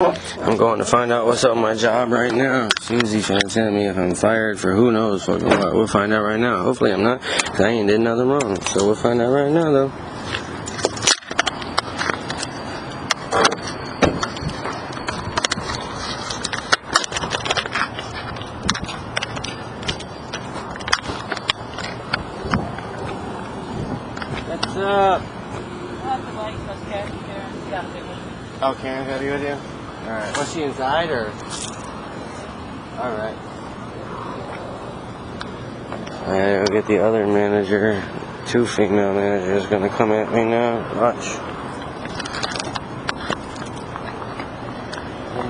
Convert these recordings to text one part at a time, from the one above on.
I'm going to find out what's up with my job right now. Susie's trying to tell me if I'm fired for who knows fucking what. We'll find out right now. Hopefully I'm not, because I ain't did nothing wrong. So we'll find out right now though. What's up? Oh, Karen's gotta be with you? Alright. Was she inside or? Alright. Alright, we'll get the other manager. 2 female managers gonna come at me now. Watch.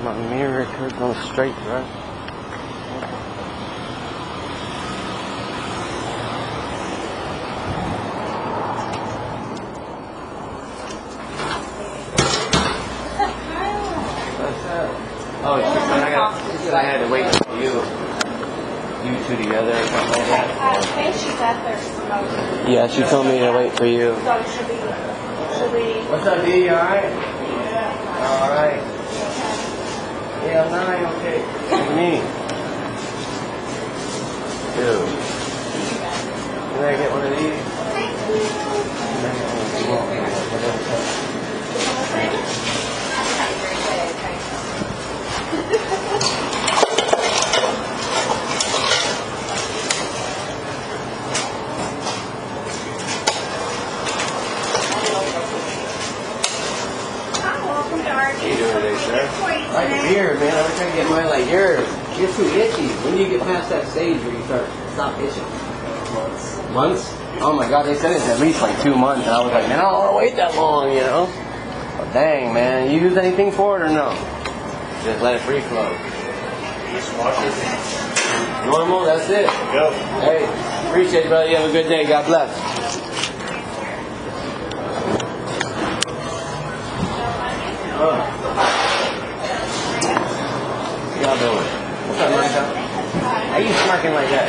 My mirror could go straight, right? Oh, she said I had to wait for you two together or something like that. I think she's out there smoking. Yeah, she told me to wait for you. So should we? What's up, D? You alright? Yeah. Alright. Yeah, 9, okay. Me. 2. Can I get one of these? How you doing today, sir? Like beer, man. I was trying to get mine like yours. You're too itchy. When do you get past that stage where you stop itching? Months? Oh my god, they said it's at least like 2 months. And I was like, man, I don't want to wait that long, you know? But dang, man. You use anything for it or no? Just let it free flow. Normal, that's it. Yep. Hey, appreciate it, brother. You have a good day. God bless. What y'all doing? What's up, Monica? How you smirking like that?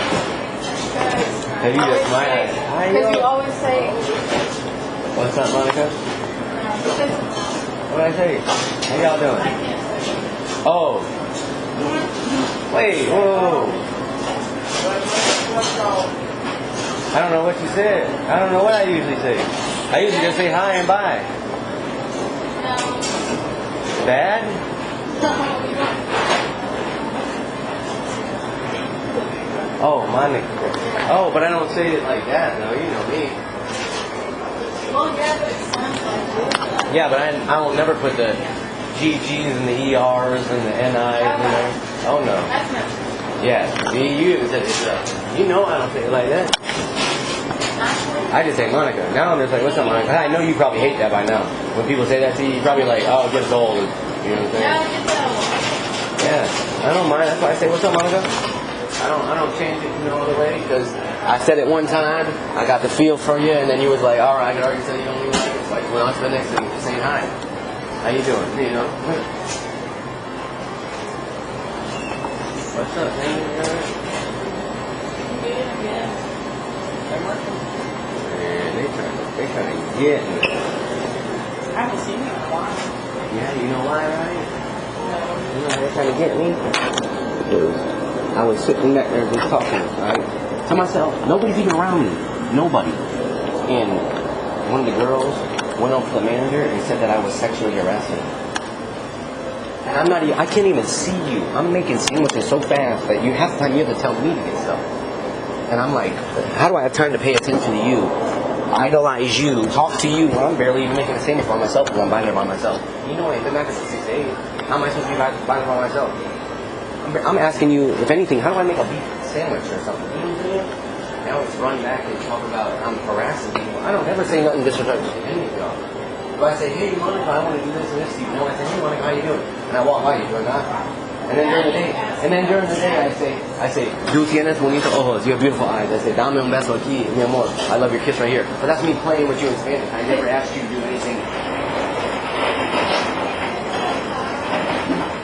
Have you just smiling? Because you always say. What's up, Monica? What did I say? How y'all doing? Oh. Wait, whoa. I don't know what you said. I don't know what I usually say. I usually just say hi and bye. Bad? Oh, Monica. Oh, but I don't say it like that, though. You know me. Well, yeah, but it sounds like it. Yeah, but I will never put the GGs and the ERs and the NIs in there. Oh, no. That's not. Yeah, you even said it yourself. You know I don't say it like that. I just say Monica. Now I'm just like, what's up, Monica? I know you probably hate that by now. When people say that to you, you're probably like, oh, it gets old. You know what I'm saying? Yeah, I don't mind. That's why I say, what's up, Monica? I don't change it, no other way, because I said it one time, I got the feel for you, and then you was like, all right, I could already tell you don't even like it. It's like, well, on to the next thing, just saying hi. How you doing? You know? What's up, man? Man, they trying to get me. I haven't seen you in a while. Yeah, you know why, right? You know why they're trying to get me? Because I was sitting back there just talking, right? To myself, nobody's even around me. Nobody. And one of the girls went up to the manager and said that I was sexually harassing her. And I'm not even, I can't even see you. I'm making sandwiches so fast that you have time you have to tell me to get stuff. And I'm like, how do I have time to pay attention to you, idolize you, talk to you when I'm barely even making a sandwich by myself because I'm buying it by myself? You know, I've been back since 6 days. How am I supposed to be buying it by myself? I'm asking you, if anything, how do I make a beef sandwich or something? You know what I'm saying? Now it's run back and talk about I'm harassing people. I don't ever say nothing disrespectful to any of y'all. But I say, hey, Monica, I want to do this and this to you. No, I say, hey, Monica, how you doing? And I walk by you, do I not? And then during the day, I say, tú tienes bonitos ojos, you have beautiful eyes. I say, dame un beso aquí, mi amor. I love your kiss right here. But that's me playing with you in Spanish. I never asked you to do anything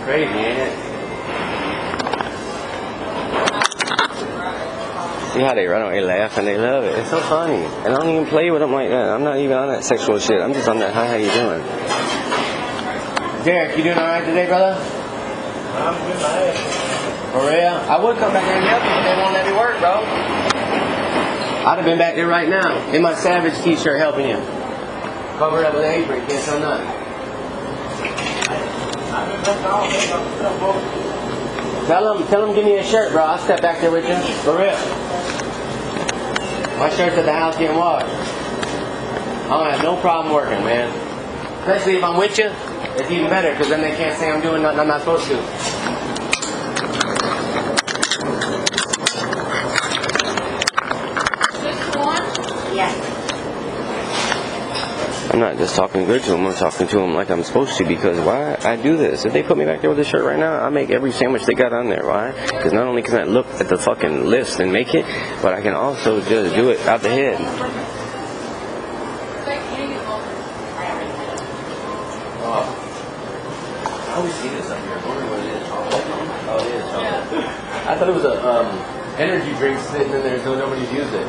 crazy, ain't it? See how they run away, laugh, and they love it. It's so funny. And I don't even play with them like that. I'm not even on that sexual shit. I'm just on that, hi, how you doing? Derek, you doing all right? alright today, brother? I'm good, man. For real? I would come back there and help you, but they won't let me work, bro. I'd have been back there right now in my Savage t-shirt helping you. Covered up with an apron, can't tell nothing. Tell him, give me a shirt, bro. I'll step back there with you. For real. My shirt's at the house getting washed. I don't have no problem working, man. Especially if I'm with you, it's even better, because then they can't say I'm doing nothing I'm not supposed to. I'm not just talking good to them, I'm talking to them like I'm supposed to, because why I do this? If they put me back there with this shirt right now, I make every sandwich they got on there. Why? Because not only can I look at the fucking list and make it, but I can also just do it out the head. Oh, I always see this up here. I wonder what it is. Oh, it is. I thought it was a energy drink sitting in there so nobody's used it.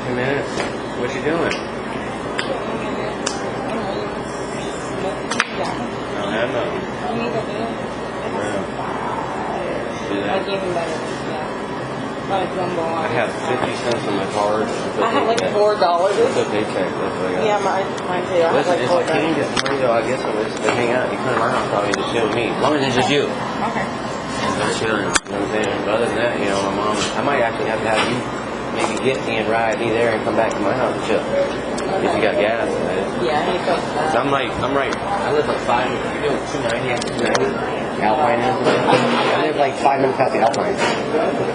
2 minutes. What you doing? I don't have nothing. I have 50 cents on my card. I have like $4. It's a paycheck. That's what I got. Yeah, mine too. I have Listen, like if $4. I can't get money, though, I guess I'm just to hang out. You come to my house probably just chill with me. As long as it's just you. Okay. Just chilling. You know what I'm saying? But other than that, you know, my mom, I might actually have to have you maybe get me and ride me there and come back to my house and chill. If you got gas, man. Yeah, he goes So I'm right. I live like 290 Alpine is. I live like 5 minutes past the Alpine.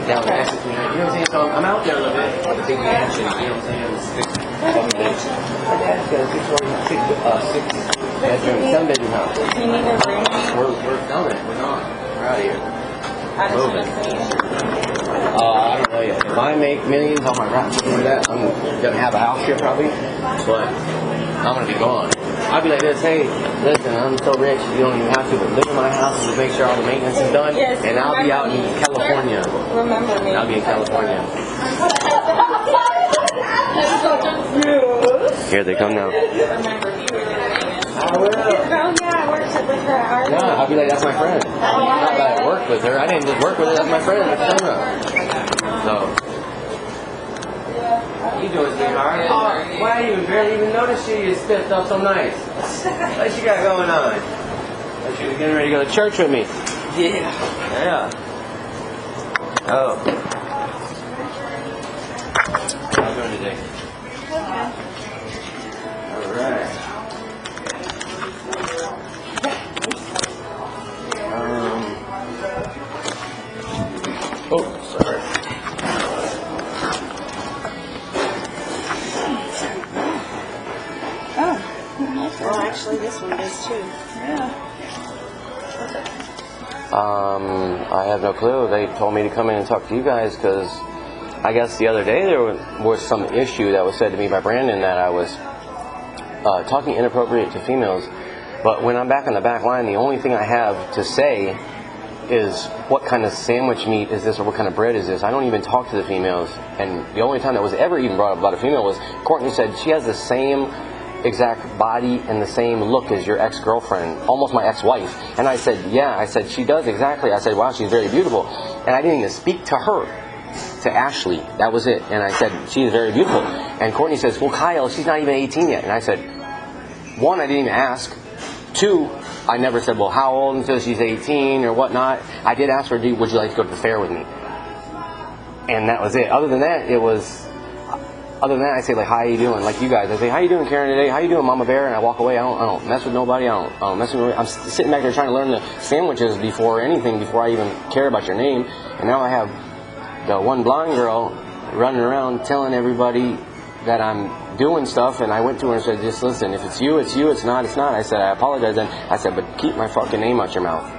Down the exit 290. You know what I'm saying? So I'm out there a little bit. The big mansion. You know what I'm saying? My dad's got a 6-bedroom, 7-bedroom house. You need a room? We're done it. We're not. We're out of here. I just want to see. I don't know yet. If I make millions on my rap and that, I'm gonna have a house here probably, but I'm gonna be gone. I'll be like this, hey, listen, I'm so rich, you don't even have to, but live in my house and just make sure all the maintenance is done, Yes, and I'll be out in California. Remember me. I'll be in California. Here they come now. Remember me. I will. Oh yeah, I worked with her at Arby's. Yeah, I'll be like, that's my friend. Not that I work with her. I didn't just work with her, that's my friend. That's Sandra. So, how you doing, sweetheart? Oh, why I didn't barely even notice you? You stepped up so nice. What you got going on? Like you was getting ready to go to church with me. Yeah. Yeah. Oh. How you doing today? All right. Oh, sorry. Oh. Well, actually, this one does too. Yeah. I have no clue. They told me to come in and talk to you guys because I guess the other day there was some issue that was said to me by Brandon that I was talking inappropriate to females. But when I'm back on the back line, the only thing I have to say is what kind of sandwich meat is this or what kind of bread is this. I don't even talk to the females. And the only time that was ever even brought up about a female was Courtney said she has the same exact body and the same look as your ex-girlfriend, almost my ex-wife. And I said, yeah, I said, she does exactly. I said, wow, she's very beautiful. And I didn't even speak to her, to Ashley. That was it. And I said, she is very beautiful. And Courtney says, well, Kyle, she's not even 18 yet. And I said, one, I didn't even ask. Two, I never said, well, how old until she's 18 or whatnot. I did ask her, would you like to go to the fair with me? And that was it. Other than that, I say, like, how you doing? Like you guys, I say, how you doing, Karen, today? How you doing, Mama Bear? And I walk away. I don't mess with nobody. I don't mess with nobody. I'm sitting back there trying to learn the sandwiches before anything, before I even care about your name. And now I have the one blonde girl running around telling everybody that I'm doing stuff, and I went to her and said, just listen, if it's you, it's you, it's not, it's not. I said, I apologize. And I said, but keep my fucking name out your mouth.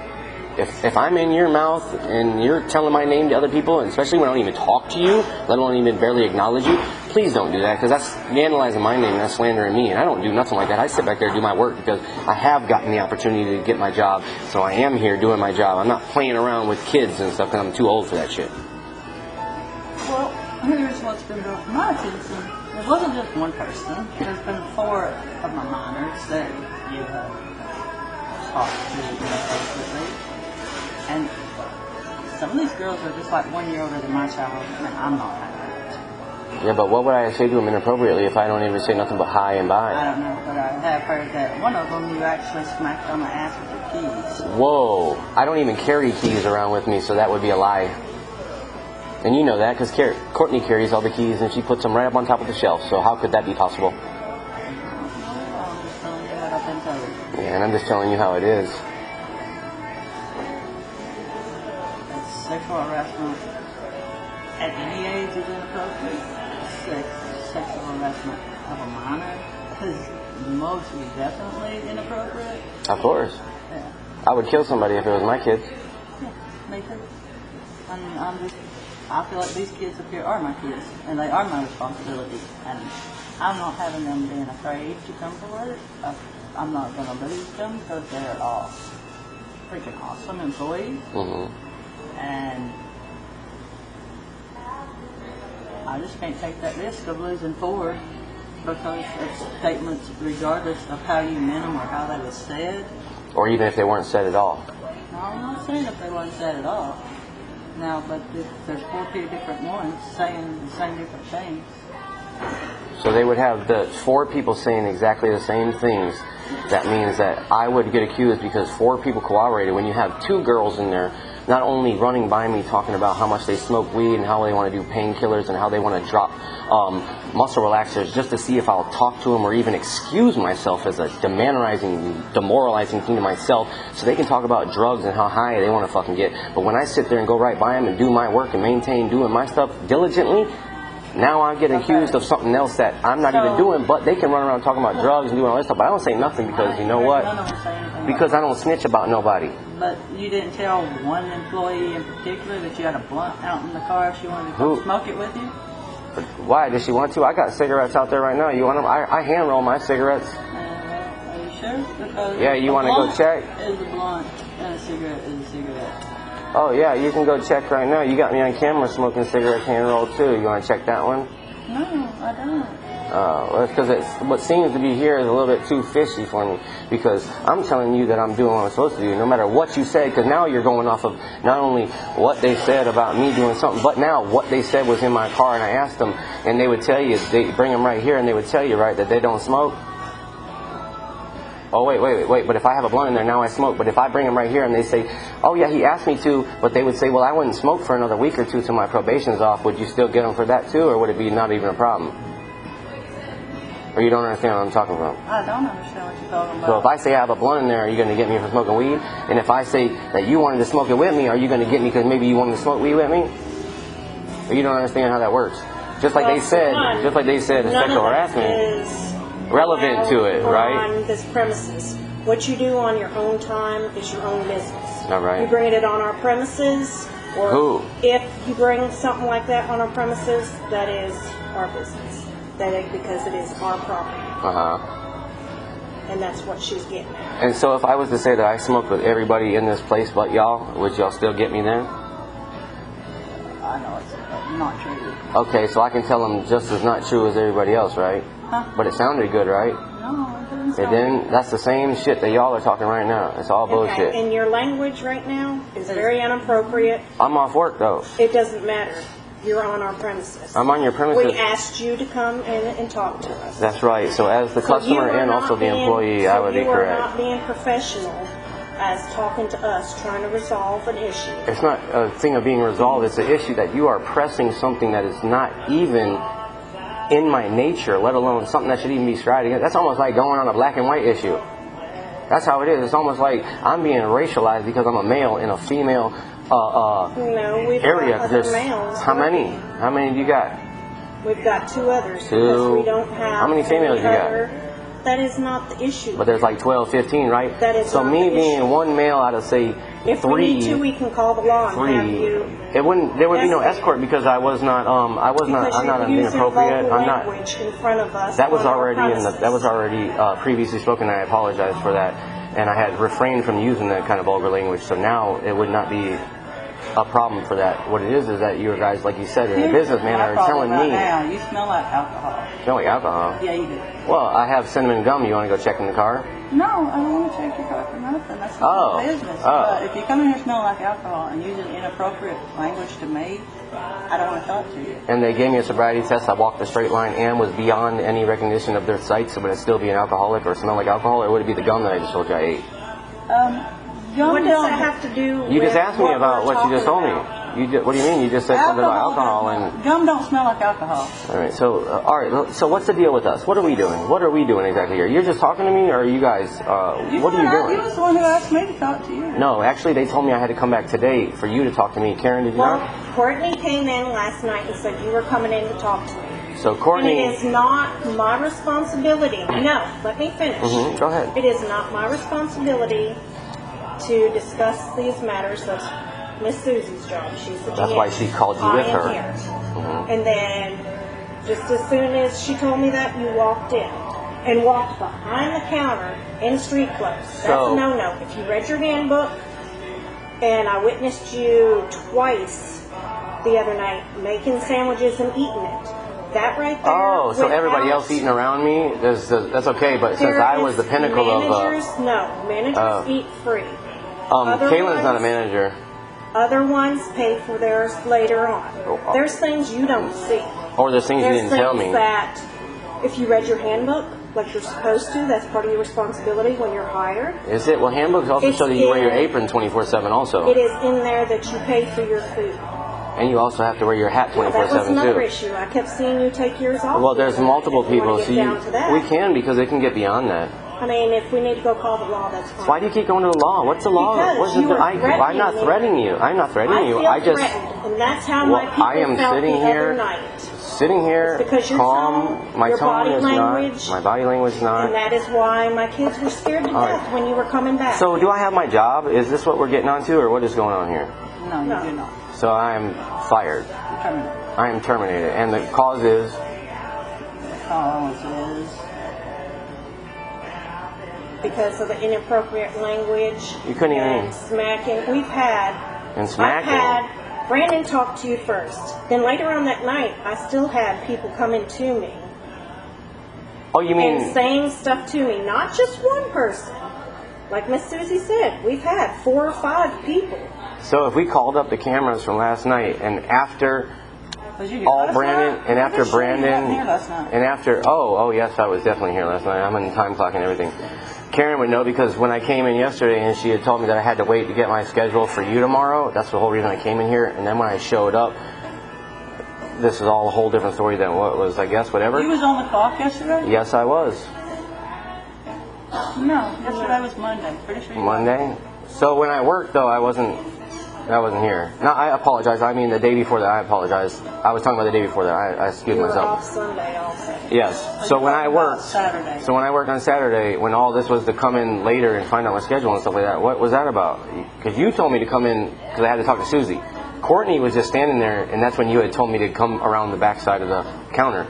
If I'm in your mouth and you're telling my name to other people, and especially when I don't even talk to you, let alone even barely acknowledge you, please don't do that, because that's vandalizing my name and that's slandering me, and I don't do nothing like that. I sit back there and do my work because I have gotten the opportunity to get my job, so I am here doing my job. I'm not playing around with kids and stuff because I'm too old for that shit. Well, here's what's been going on. My attention. It wasn't just one person. There's been 4 of my minors that you have talked to inappropriately. And some of these girls are just like 1 year older than my child, and I'm not having it. Yeah, but what would I say to him inappropriately if I don't even say nothing but hi and I bye? don't know, but I have heard that one of them you actually smacked on the ass with your keys. Whoa, I don't even carry keys around with me, so that would be a lie. And you know that because Courtney carries all the keys and she puts them right up on top of the shelf, so how could that be possible? I'm just telling you what I've been told. Yeah, and I'm just telling you how it is. It's sexual harassment at any age is inappropriate. Sexual harassment of a minor is most definitely inappropriate. Of course. Yeah. I would kill somebody if it was my kids. Yeah, me too. I feel like these kids up here are my kids, and they are my responsibility. And I'm not having them being afraid to come to work. I'm not going to lose them because they're all freaking awesome employees. Mm-hmm. And I just can't take that risk of losing Ford because of statements regardless of how you meant them or how they were said. Or even if they weren't said at all. No, I'm not saying if they weren't said at all. Now, but if there's 40 different ones saying the same different things. So they would have the 4 people saying exactly the same things. That means that I would get accused because 4 people corroborated. When you have 2 girls in there, not only running by me talking about how much they smoke weed and how they want to do painkillers and how they want to drop muscle relaxers just to see if I'll talk to them or even excuse myself as a demoralizing thing to myself so they can talk about drugs and how high they want to fucking get. But when I sit there and go right by them and do my work and maintain doing my stuff diligently, now I get accused of something else that I'm not even doing, but they can run around talking about drugs and doing all this stuff. But I don't say nothing because you know what? Because I don't snitch about nobody. But you didn't tell one employee in particular that you had a blunt out in the car if she wanted to come smoke it with you? But why? Does she want to? I got cigarettes out there right now. You want them? I hand roll my cigarettes. Are you sure? Because yeah, you want to go check? Is a blunt and a cigarette is a cigarette. Oh yeah, you can go check right now. You got me on camera smoking cigarettes hand rolled too. You want to check that one? No, I don't. Well, it's because what seems to be here is a little bit too fishy for me. Because I'm telling you that I'm doing what I'm supposed to do, no matter what you say. Because now you're going off of not only what they said about me doing something, but now what they said was in my car. And I asked them, and they would tell you, they bring them right here, and they would tell you, right, that they don't smoke. Oh, wait. But if I have a blunt in there, now I smoke. But if I bring them right here and they say, oh, yeah, he asked me to, but they would say, well, I wouldn't smoke for another week or 2 till my probation's off. Would you still get them for that, too? Or would it be not even a problem? Or you don't understand what I'm talking about? I don't understand what you're talking about. So if I say I have a blunt in there, are you going to get me for smoking weed? And if I say that you wanted to smoke it with me, are you going to get me because maybe you wanted to smoke weed with me? Or you don't understand how that works? Just like they said, it's sexual harassment. Relevant to it, right? On this premises. What you do on your own time is your own business. All right. You bring it on our premises, or Who? if you bring something like that on our premises, that is our business. That is because it is our property. And that's what she's getting at. And so if I was to say that I smoked with everybody in this place but y'all, would y'all still get me then? I know it's not true. Okay, so I can tell them just as not true as everybody else, right? Huh? But it sounded good, right? No, it didn't And sound then that's the same shit that y'all are talking right now. It's all bullshit. Okay, and your language right now is very inappropriate. I'm off work though. It doesn't matter. You're on our premises. I'm on your premises. We asked you to come in and talk to us. That's right. So as the customer and also the employee, I would be correct. You are not being professional as talking to us, trying to resolve an issue. It's not a thing of being resolved. It's an issue that you are pressing something that is not even in my nature, let alone something that should even be strived against. That's almost like going on a black and white issue. That's how it is. It's almost like I'm being racialized because I'm a male in a female no, we've area. got other males. How many? How many do you got? We've got 2 others. 2. Because we don't have. How many females you got? That is not the issue. But there's like 12, 15, right? That is so not me the being issue. one male out of say if 3. we need to, we can call the law and 3. have you. It wouldn't. There would be no escort because I was not. I'm not being appropriate. I'm not. In front of us. That was already in the. That was already previously spoken. I apologize for that, and I had refrained from using that kind of vulgar language. So now it would not be a problem for that. What it is that you guys, like you said, in the businessman are telling me. Now, you smell like alcohol. Smell like alcohol. Yeah, you do. Well, I have cinnamon gum. You want to go check in the car? No, I don't want to check your car for nothing. That's not Oh. my business. Oh. But if you come in here smelling like alcohol and using inappropriate language to me, I don't want to talk to you. And they gave me a sobriety test. I walked the straight line and was beyond any recognition of their sight. So would it still be an alcoholic or smell like alcohol, or would it be the gum that I just told you I ate? Gum What does don't- that have to do with You just asked me what about we're what you just told talking me. about? What do you mean? You just said something about alcohol and. Gum don't smell like alcohol. All right. So all right. So what's the deal with us? What are we doing? What are we doing exactly here? You're just talking to me, or are you guys? What are you You doing? was the one who asked me to talk to you. No, actually, they told me I had to come back today for you to talk to me. Karen, did you Well, not? Courtney came in last night and said you were coming in to talk to me. So And it Courtney. is not my responsibility. No, let me finish. Go ahead. It is not my responsibility to discuss these matters. That's Miss Susie's job. She's the GM. That's why she called you with I am her. here. Mhm. And then, just as soon as she told me that, you walked in and walked behind the counter in street clothes. That's So- a no-no. If you read your handbook, and I witnessed you twice the other night making sandwiches and eating it. That right there. Oh, so everybody without- else eating around me, that's okay. But since There I was the is pinnacle managers, no, managers Oh. eat free. Kaylin's not a ones- manager. Other ones pay for theirs later on. There's things you don't see. Or there's things you There's didn't tell me. things that if you read your handbook like you're supposed to, that's part of your responsibility when you're hired. Is it? Well, handbooks also It's show that you wear your in- apron 24/7 also. It is in there that you pay for your food. And you also have to wear your hat That was 24/7 another too. issue. I kept seeing you take yours off. Well, there's multiple If you wanna people, get so down to that. we can, because it can get beyond that. I mean, if we need to go call the law, that's fine. Why do you keep going to the law? What's the law? Because What's you were I'm not threatening me. threatening you. I'm not threatening you. feel I just threatened, and that's how my Well, people I am felt sitting the here- other night. sitting here, It's because your calm. tone, My your tone body is language, not. My body language is not. And that is why my kids were scared to All death right. when you were coming back. So, do I have my job? Is this what we're getting onto, or what is going on here? No, No. you do not. So I am fired. Terminate. I am terminated, and the cause is Cause is because of the inappropriate language You couldn't even- and smacking. We've had and smacking. I've had Brandon talk to you first. Then later on that night, I still had people coming to me Oh, you and mean? saying stuff to me. Not just one person. Like Miss Susie said, we've had 4 or 5 people. So if we called up the cameras from last night, and after was you here all last Brandon, night? and I'm after pretty sure you wasn't Brandon, here last night. and after oh yes, I was definitely here last night. I'm in time clock and everything. Karen would know, because when I came in yesterday and she had told me that I had to wait to get my schedule for you tomorrow, that's the whole reason I came in here. And then when I showed up, this is all a whole different story than what was, I guess, whatever. You was on the clock yesterday? Yes, I was. No, yesterday was Monday. Pretty sure you Monday. So when I worked, though, I wasn't here. No, I apologize. I mean, the day before that, I apologize. I was talking about the day before that. I excused You were myself. off Sunday also. Yes. So when I worked, Saturday. so when I worked on Saturday, when all this was to come in later and find out my schedule and stuff like that, what was that about? Because you told me to come in because I had to talk to Susie. Courtney was just standing there, and that's when you had told me to come around the back side of the counter.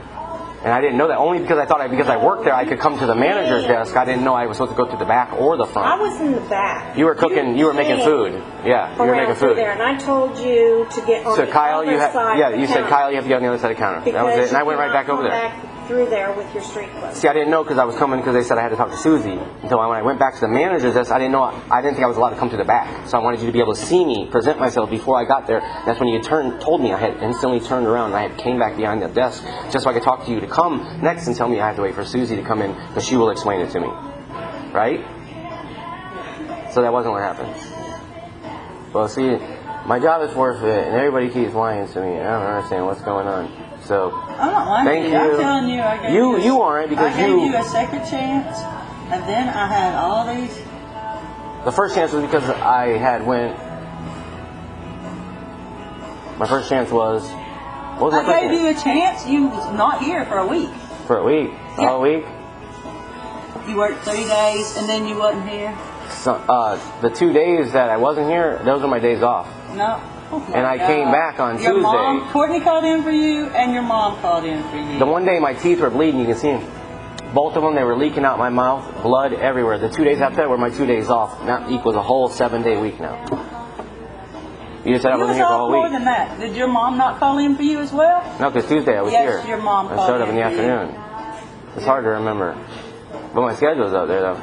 And I didn't know that, only because I thought because I worked there, I could come to the manager's desk. I didn't know I was supposed to go to the back or the I front. was in the back. You were cooking. You were making came food. Yeah, you were around making through food. there, and I told you to get on So the Kyle, other you had, side yeah, of the you said counter, Kyle, you have to get on the other side of the counter. That was because it, and I you went right cannot back over come there. back through there with your street clothes. See, I didn't know because I was coming because they said I had to talk to Susie. Until when I went back to the manager's desk, I didn't think I was allowed to come to the back. So I wanted you to be able to see me, present myself before I got there. That's when you told me. I had instantly turned around and I had came back behind the desk just so I could talk to you to come next and tell me I have to wait for Susie to come in because she will explain it to me. Right? So that wasn't what happened. Well, see, my job is forfeit and everybody keeps lying to me. I don't understand what's going on. So, I'm not lying thank to you. I'm you. telling you, I gave You aren't, because I gave you- you a second chance, and then I had all these. the first chance was because I had went. My first chance was. What was my I first gave chance? you a chance. You was not here for a week. For a week. Yeah. All week. You worked 3 days, and then you wasn't here. So, the 2 days that I wasn't here, those were my days off. No. Oh my And I came God. back on your Tuesday. Mom, Courtney called in for you, and your mom called in for you. The one day my teeth were bleeding, you can see them. Both of them, they were leaking out my mouth, blood everywhere. The 2 days after that were my 2 days off. That equals a whole 7-day week now. You just said I You wasn't was here for a off whole more week. than that. Did your mom not call in for you as well? No, because Tuesday I was Yes, here. your mom I called showed up in the in for you. afternoon. It's hard to remember. But my schedule's up there, though.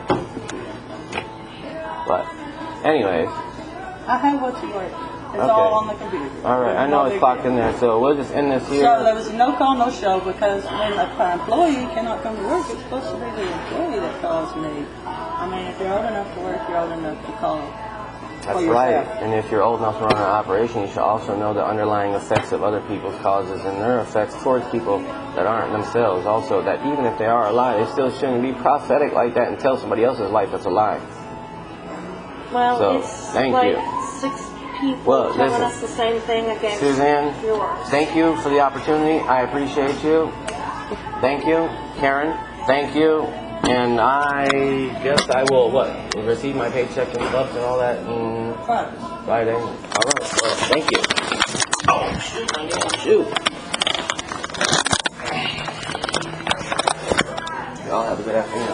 But, anyways. I have what you work. It's Okay. all on the computer. All right, I know it's clocked in there, so we'll just end this here. So there was no call, no show, because when an employee cannot come to work, it's supposed to be the employee that calls me. I mean, if you're old enough to work, you're old enough to call. That's right. And if you're old enough to run an operation, you should also know the underlying effects of other people's causes and their effects towards people that aren't themselves. Also, that even if they are alive, they still shouldn't be prophetic like that and tell somebody else's life that's a lie. Well, So, it's thank like you. 6 people Well, telling listen, us the same thing against Suzanne, yours. thank you for the opportunity. I appreciate you. Thank you. Karen, thank you. And I guess I will, receive my paycheck and stuff and all that Friday. All right. Well, thank you. Oh, shoot. Y'all have a good afternoon.